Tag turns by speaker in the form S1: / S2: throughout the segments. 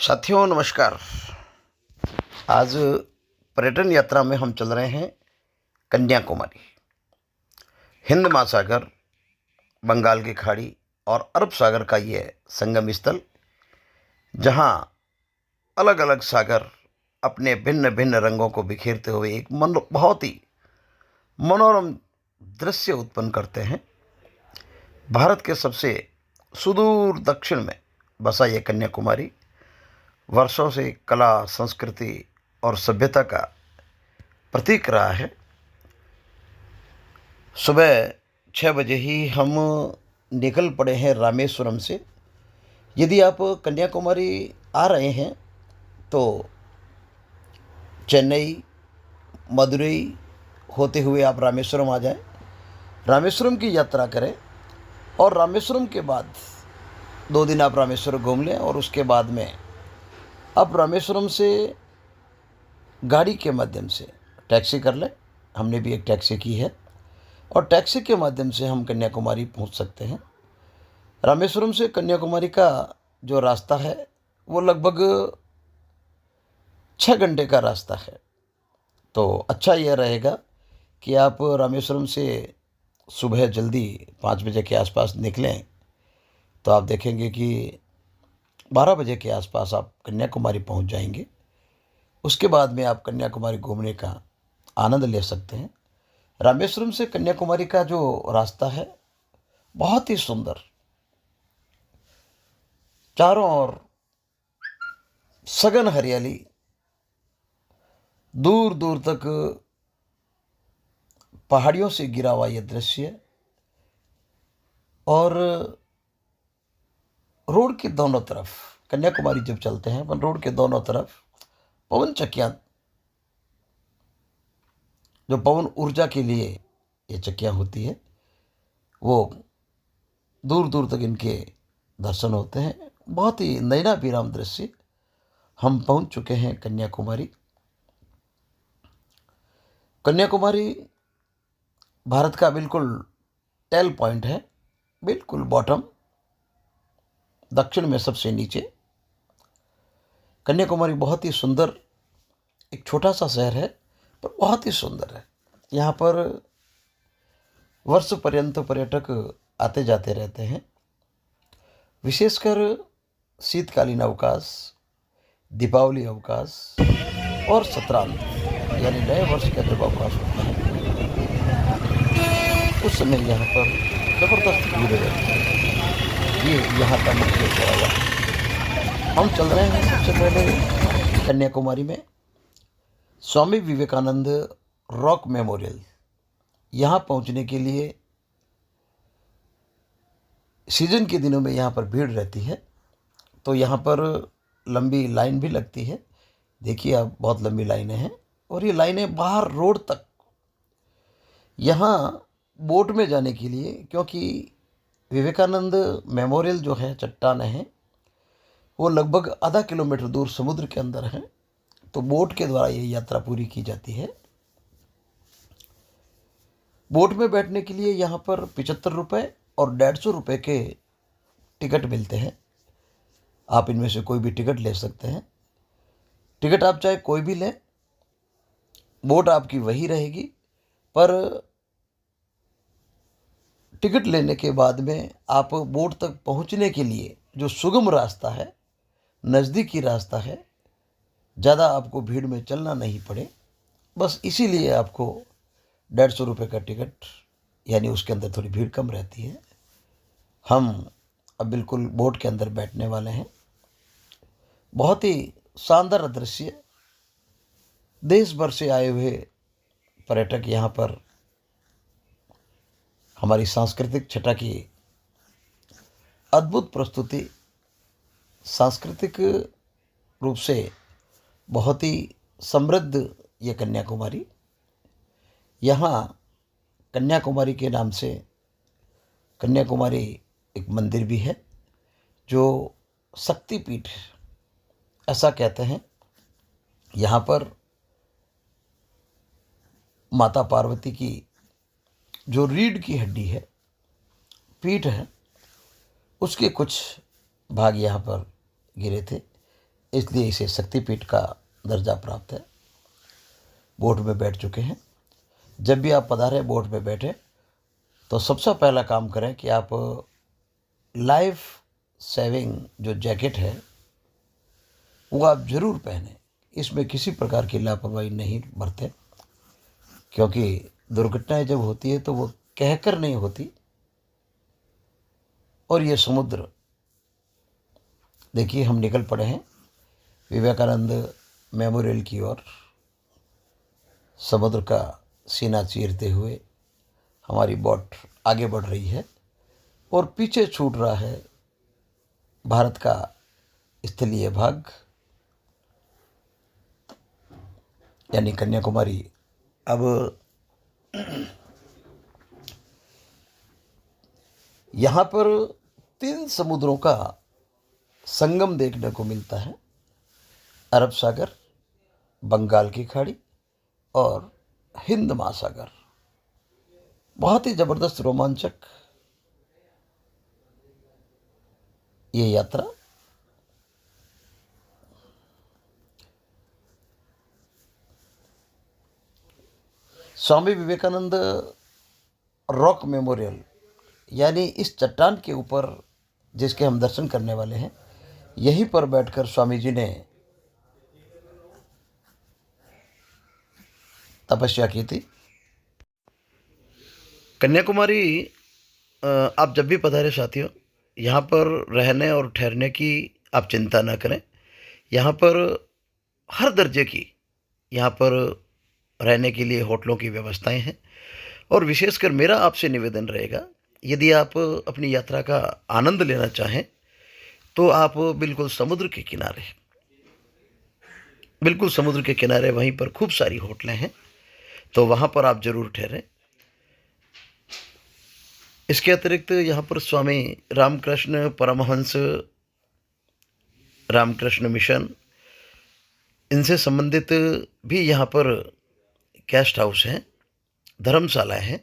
S1: साथियों नमस्कार। आज पर्यटन यात्रा में हम चल रहे हैं कन्याकुमारी। हिंद महासागर, बंगाल की खाड़ी और अरब सागर का ये संगम स्थल, जहां अलग अलग सागर अपने भिन्न भिन्न रंगों को बिखेरते हुए एक बहुत ही मनोरम दृश्य उत्पन्न करते हैं। भारत के सबसे सुदूर दक्षिण में बसा ये कन्याकुमारी वर्षों से कला, संस्कृति और सभ्यता का प्रतीक रहा है। सुबह 6 बजे ही हम निकल पड़े हैं रामेश्वरम से। यदि आप कन्याकुमारी आ रहे हैं तो चेन्नई, मदुरई होते हुए आप रामेश्वरम आ जाएं। रामेश्वरम की यात्रा करें और रामेश्वरम के बाद 2 दिन आप रामेश्वरम घूम लें और उसके बाद में आप रामेश्वरम से गाड़ी के माध्यम से टैक्सी कर लें। हमने भी एक टैक्सी की है और टैक्सी के माध्यम से हम कन्याकुमारी पहुंच सकते हैं। रामेश्वरम से कन्याकुमारी का जो रास्ता है वो लगभग 6 घंटे का रास्ता है। तो अच्छा यह रहेगा कि आप रामेश्वरम से सुबह जल्दी 5 बजे के आसपास निकलें, तो आप देखेंगे कि 12 बजे के आसपास आप कन्याकुमारी पहुंच जाएंगे। उसके बाद में आप कन्याकुमारी घूमने का आनंद ले सकते हैं। रामेश्वरम से कन्याकुमारी का जो रास्ता है बहुत ही सुंदर, चारों ओर सघन हरियाली, दूर दूर तक पहाड़ियों से घिरा हुआ यह दृश्य, और रोड के दोनों तरफ कन्याकुमारी जब चलते हैं अपन, रोड के दोनों तरफ पवन चक्कियाँ, जो पवन ऊर्जा के लिए ये चक्कियाँ होती है, वो दूर दूर तक इनके दर्शन होते हैं। बहुत ही नयनाभिराम दृश्य। हम पहुंच चुके हैं कन्याकुमारी। कन्याकुमारी भारत का बिल्कुल टेल पॉइंट है, बिल्कुल बॉटम, दक्षिण में सबसे नीचे। कन्याकुमारी बहुत ही सुंदर, एक छोटा सा शहर है पर बहुत ही सुंदर है। यहाँ पर वर्ष पर्यंत पर्यटक आते जाते रहते हैं। विशेषकर शीतकालीन अवकाश, दीपावली अवकाश और सत्रांत यानी नए वर्ष का जब अवकाश होता है उस समय यहाँ पर ज़बरदस्त भीड़ रहती है। ये यहाँ का मुख्य चौराहा है। हम चल रहे हैं सबसे पहले कन्याकुमारी में स्वामी विवेकानंद रॉक मेमोरियल। यहाँ पहुँचने के लिए सीजन के दिनों में यहाँ पर भीड़ रहती है, तो यहाँ पर लंबी लाइन भी लगती है। देखिए आप, बहुत लंबी लाइनें हैं और ये लाइनें बाहर रोड तक। यहाँ बोट में जाने के लिए, क्योंकि विवेकानंद मेमोरियल जो है, चट्टानें हैं, वो लगभग आधा किलोमीटर दूर समुद्र के अंदर है, तो बोट के द्वारा ये यात्रा पूरी की जाती है। बोट में बैठने के लिए यहाँ पर 75 रुपये और 150 रुपये के टिकट मिलते हैं। आप इनमें से कोई भी टिकट ले सकते हैं। टिकट आप चाहे कोई भी लें, बोट आपकी वही रहेगी, पर टिकट लेने के बाद में आप बोट तक पहुंचने के लिए जो सुगम रास्ता है, नज़दीकी रास्ता है, ज़्यादा आपको भीड़ में चलना नहीं पड़े, बस इसीलिए आपको 150 रुपये का टिकट, यानी उसके अंदर थोड़ी भीड़ कम रहती है। हम अब बिल्कुल बोट के अंदर बैठने वाले हैं। बहुत ही शानदार दृश्य। देश भर से आए हुए पर्यटक यहाँ पर हमारी सांस्कृतिक छटा की अद्भुत प्रस्तुति, सांस्कृतिक रूप से बहुत ही समृद्ध ये कन्याकुमारी। यहाँ कन्याकुमारी के नाम से कन्याकुमारी एक मंदिर भी है जो शक्तिपीठ ऐसा कहते हैं। यहाँ पर माता पार्वती की जो रीढ़ की हड्डी है, पीठ है, उसके कुछ भाग यहाँ पर गिरे थे। इसलिए इसे शक्तिपीठ का दर्जा प्राप्त है। बोट में बैठ चुके हैं। जब भी आप पधारें बोट में बैठे तो सबसे पहला काम करें कि आप लाइफ सेविंग जो जैकेट है वो आप ज़रूर पहनें। इसमें किसी प्रकार की लापरवाही नहीं बरतें, क्योंकि दुर्घटनाएं जब होती है तो वो कहकर नहीं होती। और ये समुद्र देखिए, हम निकल पड़े हैं विवेकानंद मेमोरियल की ओर। समुद्र का सीना चीरते हुए हमारी बोट आगे बढ़ रही है और पीछे छूट रहा है भारत का स्थलीय भाग यानी कन्याकुमारी। अब यहाँ पर 3 समुद्रों का संगम देखने को मिलता है, अरब सागर, बंगाल की खाड़ी और हिंद महासागर। बहुत ही ज़बरदस्त रोमांचक ये यात्रा। स्वामी विवेकानंद रॉक मेमोरियल यानी इस चट्टान के ऊपर जिसके हम दर्शन करने वाले हैं, यहीं पर बैठकर स्वामी जी ने तपस्या की थी। कन्याकुमारी आप जब भी पधारे साथियों, यहाँ पर रहने और ठहरने की आप चिंता ना करें। यहाँ पर हर दर्जे की यहाँ पर रहने के लिए होटलों की व्यवस्थाएं हैं। और विशेषकर मेरा आपसे निवेदन रहेगा, यदि आप अपनी यात्रा का आनंद लेना चाहें तो आप बिल्कुल समुद्र के किनारे, बिल्कुल समुद्र के किनारे वहीं पर खूब सारी होटलें हैं, तो वहाँ पर आप ज़रूर ठहरें। इसके अतिरिक्त यहाँ पर स्वामी रामकृष्ण परमहंस, रामकृष्ण मिशन, इनसे संबंधित भी यहाँ पर गेस्ट हाउस हैं, धर्मशालाएं हैं,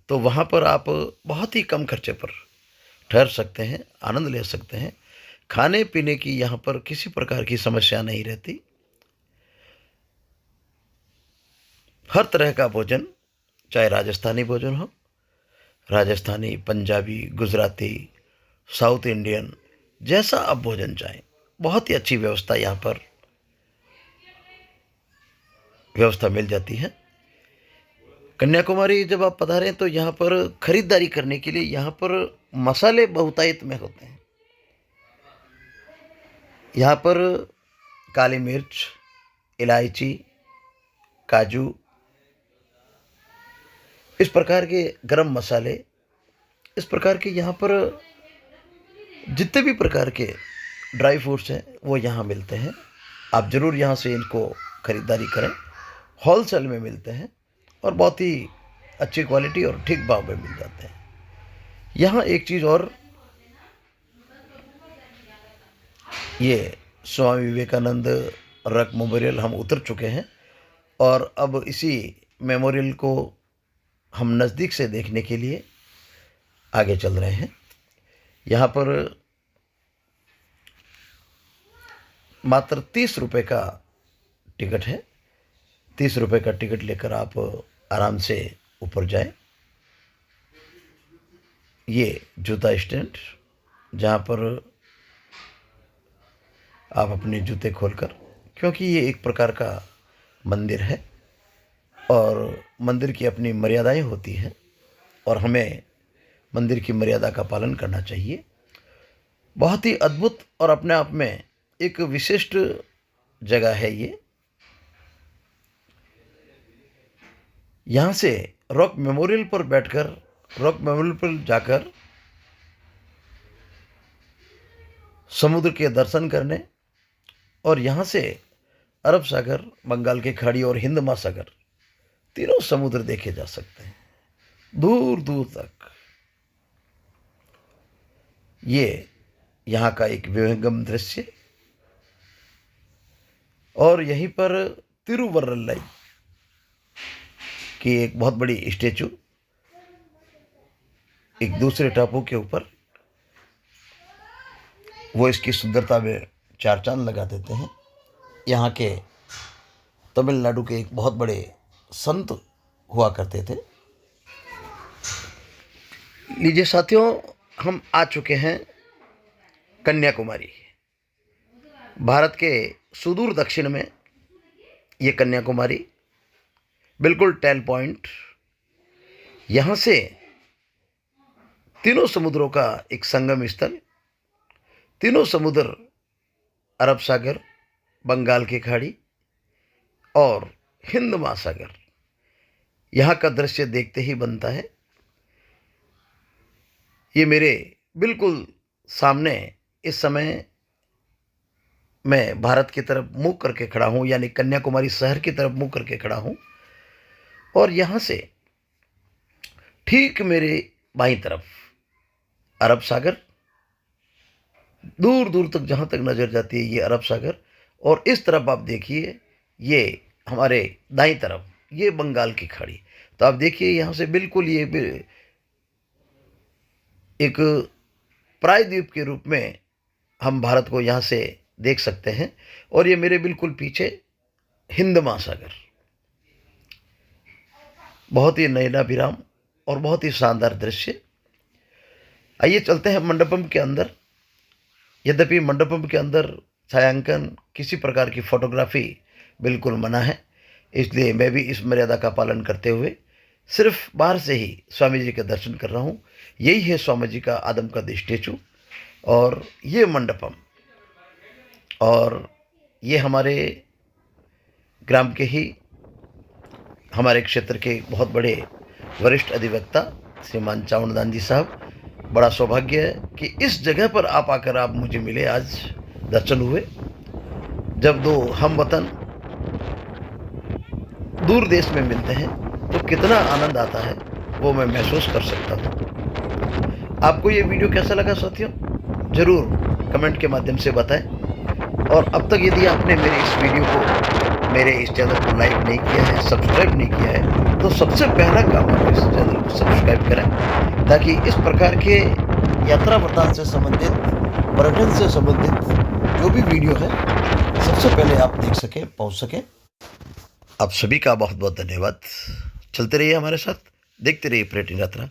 S1: तो वहाँ पर आप बहुत ही कम खर्चे पर ठहर सकते हैं, आनंद ले सकते हैं। खाने पीने की यहाँ पर किसी प्रकार की समस्या नहीं रहती। हर तरह का भोजन, चाहे राजस्थानी भोजन हो, राजस्थानी, पंजाबी, गुजराती, साउथ इंडियन, जैसा आप भोजन चाहें, बहुत ही अच्छी व्यवस्था यहाँ पर व्यवस्था मिल जाती है। कन्याकुमारी जब आप पधारें तो यहाँ पर खरीदारी करने के लिए यहाँ पर मसाले बहुतायत में होते हैं। यहाँ पर काली मिर्च, इलायची, काजू, इस प्रकार के गरम मसाले, इस प्रकार के यहाँ पर जितने भी प्रकार के ड्राई फ्रूट्स हैं वो यहाँ मिलते हैं। आप ज़रूर यहाँ से इनको ख़रीदारी करें। होलसेल में मिलते हैं और बहुत ही अच्छी क्वालिटी और ठीक भाव में मिल जाते हैं। यहाँ एक चीज़ और, ये स्वामी विवेकानंद रॉक मेमोरियल हम उतर चुके हैं और अब इसी मेमोरियल को हम नज़दीक से देखने के लिए आगे चल रहे हैं। यहाँ पर मात्र 30 रुपये का टिकट है। 30 रुपये का टिकट लेकर आप आराम से ऊपर जाएं। ये जूता स्टैंड, जहाँ पर आप अपने जूते खोलकर, क्योंकि ये एक प्रकार का मंदिर है और मंदिर की अपनी मर्यादाएं होती हैं और हमें मंदिर की मर्यादा का पालन करना चाहिए। बहुत ही अद्भुत और अपने आप में एक विशिष्ट जगह है ये। यहाँ से रॉक मेमोरियल पर बैठकर, रॉक मेमोरियल पर जाकर समुद्र के दर्शन करने और यहाँ से अरब सागर, बंगाल की खाड़ी और हिंद महासागर, तीनों समुद्र देखे जा सकते हैं दूर दूर तक। ये यहाँ का एक विहंगम दृश्य। और यहीं पर तिरुवल्लुवर की एक बहुत बड़ी स्टैचू एक दूसरे टापू के ऊपर, वो इसकी सुंदरता में चार चांद लगा देते हैं। यहाँ के तमिलनाडु के एक बहुत बड़े संत हुआ करते थे। लीजिए साथियों, हम आ चुके हैं कन्याकुमारी। भारत के सुदूर दक्षिण में ये कन्याकुमारी, बिल्कुल टेल पॉइंट। यहाँ से तीनों समुद्रों का एक संगम स्थल, तीनों समुद्र, अरब सागर, बंगाल की खाड़ी और हिंद महासागर, यहाँ का दृश्य देखते ही बनता है। ये मेरे बिल्कुल सामने इस समय मैं भारत की तरफ मुंह करके खड़ा हूँ, यानी कन्याकुमारी शहर की तरफ मुंह करके खड़ा हूँ। और यहाँ से ठीक मेरे बाईं तरफ अरब सागर, दूर दूर तक जहाँ तक नज़र जाती है ये अरब सागर। और इस तरफ आप देखिए, ये हमारे दाईं तरफ ये बंगाल की खाड़ी। तो आप देखिए यहाँ से बिल्कुल ये एक प्रायद्वीप के रूप में हम भारत को यहाँ से देख सकते हैं। और ये मेरे बिल्कुल पीछे हिंद महासागर, बहुत ही नयनाभिराम और बहुत ही शानदार दृश्य। आइए चलते हैं मंडपम के अंदर। यद्यपि मंडपम के अंदर छायांकन, किसी प्रकार की फोटोग्राफी बिल्कुल मना है, इसलिए मैं भी इस मर्यादा का पालन करते हुए सिर्फ बाहर से ही स्वामी जी के दर्शन कर रहा हूँ। यही है स्वामी जी का आदम का स्टेचू और ये मंडपम। और ये हमारे ग्राम के ही, हमारे क्षेत्र के बहुत बड़े वरिष्ठ अधिवक्ता श्रीमान चावड़दान जी साहब। बड़ा सौभाग्य है कि इस जगह पर आप आकर आप मुझे मिले, आज दर्शन हुए। जब दो हमवतन दूर देश में मिलते हैं तो कितना आनंद आता है वो मैं महसूस कर सकता हूँ। आपको ये वीडियो कैसा लगा साथियों, ज़रूर कमेंट के माध्यम से बताएं। और अब तक यदि आपने मेरे इस वीडियो को, मेरे इस चैनल को लाइक नहीं किया है, सब्सक्राइब नहीं किया है, तो सबसे पहला काम आप इस चैनल को सब्सक्राइब करें, ताकि इस प्रकार के यात्रा वृतांत से संबंधित, पर्यटन से संबंधित जो भी वीडियो है सबसे पहले आप देख सकें, पहुंच सकें। आप सभी का बहुत बहुत धन्यवाद। चलते रहिए हमारे साथ, देखते रहिए पर्यटन यात्रा।